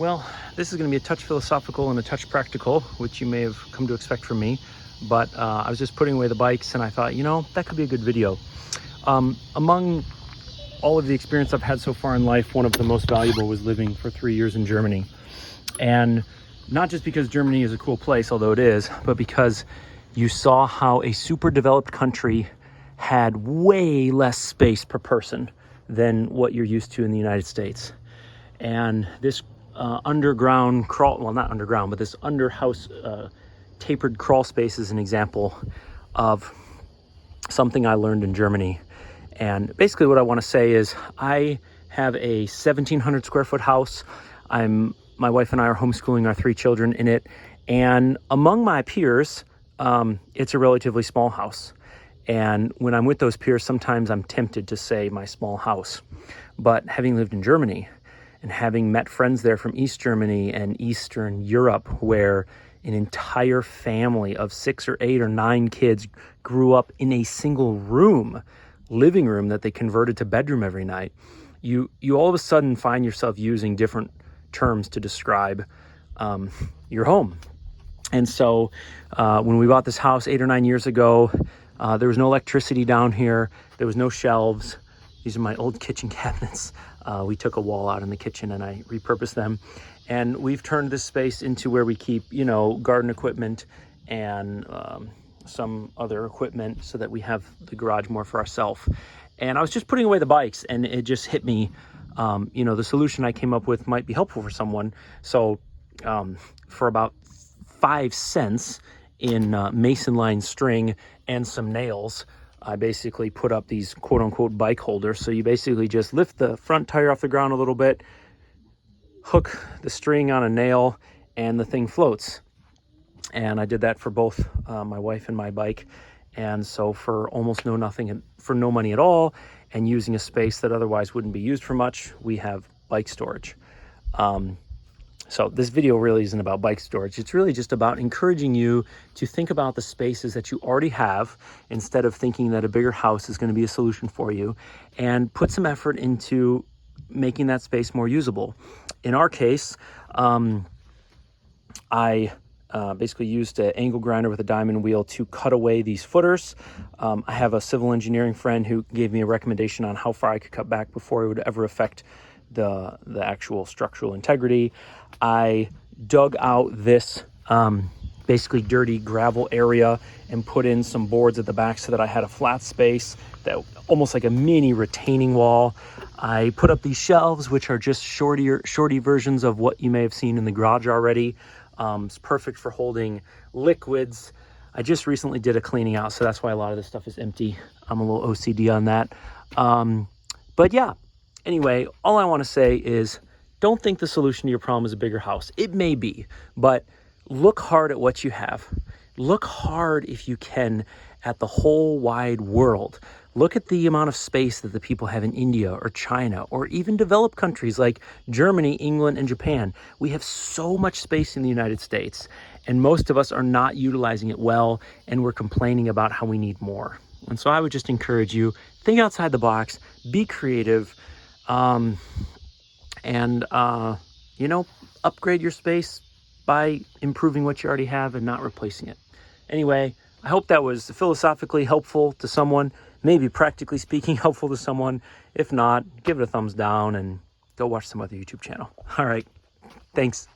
Well, this is going to be a touch philosophical and a touch practical, which you may have come to expect from me. But I was just putting away the bikes and I thought, that could be a good video. Among all of the experience I've had so far in life, one of the most valuable was living for 3 years in Germany. And not just because Germany is a cool place, although it is, but because you saw how a super developed country had way less space per person than what you're used to in the United States. And this underground crawl, well, not underground, but this underhouse tapered crawl space is an example of something I learned in Germany. And basically what I want to say is I have a 1,700 square foot house. My wife and I are homeschooling our 3 children in it. And among my peers, it's a relatively small house. And when I'm with those peers, sometimes I'm tempted to say my small house. But having lived in Germany and having met friends there from East Germany and Eastern Europe, where an entire family of 6 or 8 or 9 kids grew up in a single living room that they converted to bedroom every night, you all of a sudden find yourself using different terms to describe your home. And so when we bought this house 8 or 9 years ago, there was no electricity down here. There was no shelves. These are my old kitchen cabinets. We took a wall out in the kitchen and I repurposed them. And we've turned this space into where we keep, garden equipment and some other equipment so that we have the garage more for ourselves. And I was just putting away the bikes and it just hit me, the solution I came up with might be helpful for someone. So for about 5 cents in mason line string and some nails, I basically put up these quote unquote bike holders. So you basically just lift the front tire off the ground a little bit, hook the string on a nail, and the thing floats. And I did that for both my wife and my bike. And so for almost no money at all, and using a space that otherwise wouldn't be used for much, we have bike storage. So this video really isn't about bike storage. It's really just about encouraging you to think about the spaces that you already have instead of thinking that a bigger house is going to be a solution for you, and put some effort into making that space more usable. In our case, I basically used an angle grinder with a diamond wheel to cut away these footers. I have a civil engineering friend who gave me a recommendation on how far I could cut back before it would ever affect the actual structural integrity. I dug out this basically dirty gravel area and put in some boards at the back so that I had a flat space, that almost like a mini retaining wall. I put up these shelves, which are just shorty versions of what you may have seen in the garage already. It's perfect for holding liquids. I just recently did a cleaning out, so that's why a lot of this stuff is empty. I'm a little OCD on that. But yeah, anyway, all I want to say is don't think the solution to your problem is a bigger house. It may be, but look hard at what you have. Look hard, if you can, at the whole wide world. Look at the amount of space that the people have in India or China or even developed countries like Germany, England, and Japan. We have so much space in the United States, and most of us are not utilizing it well, and we're complaining about how we need more. And so I would just encourage you, think outside the box, be creative, and upgrade your space by improving what you already have and not replacing it. Anyway, I hope that was philosophically helpful to someone, maybe practically speaking helpful to someone. If not, give it a thumbs down and go watch some other YouTube channel. All right, thanks.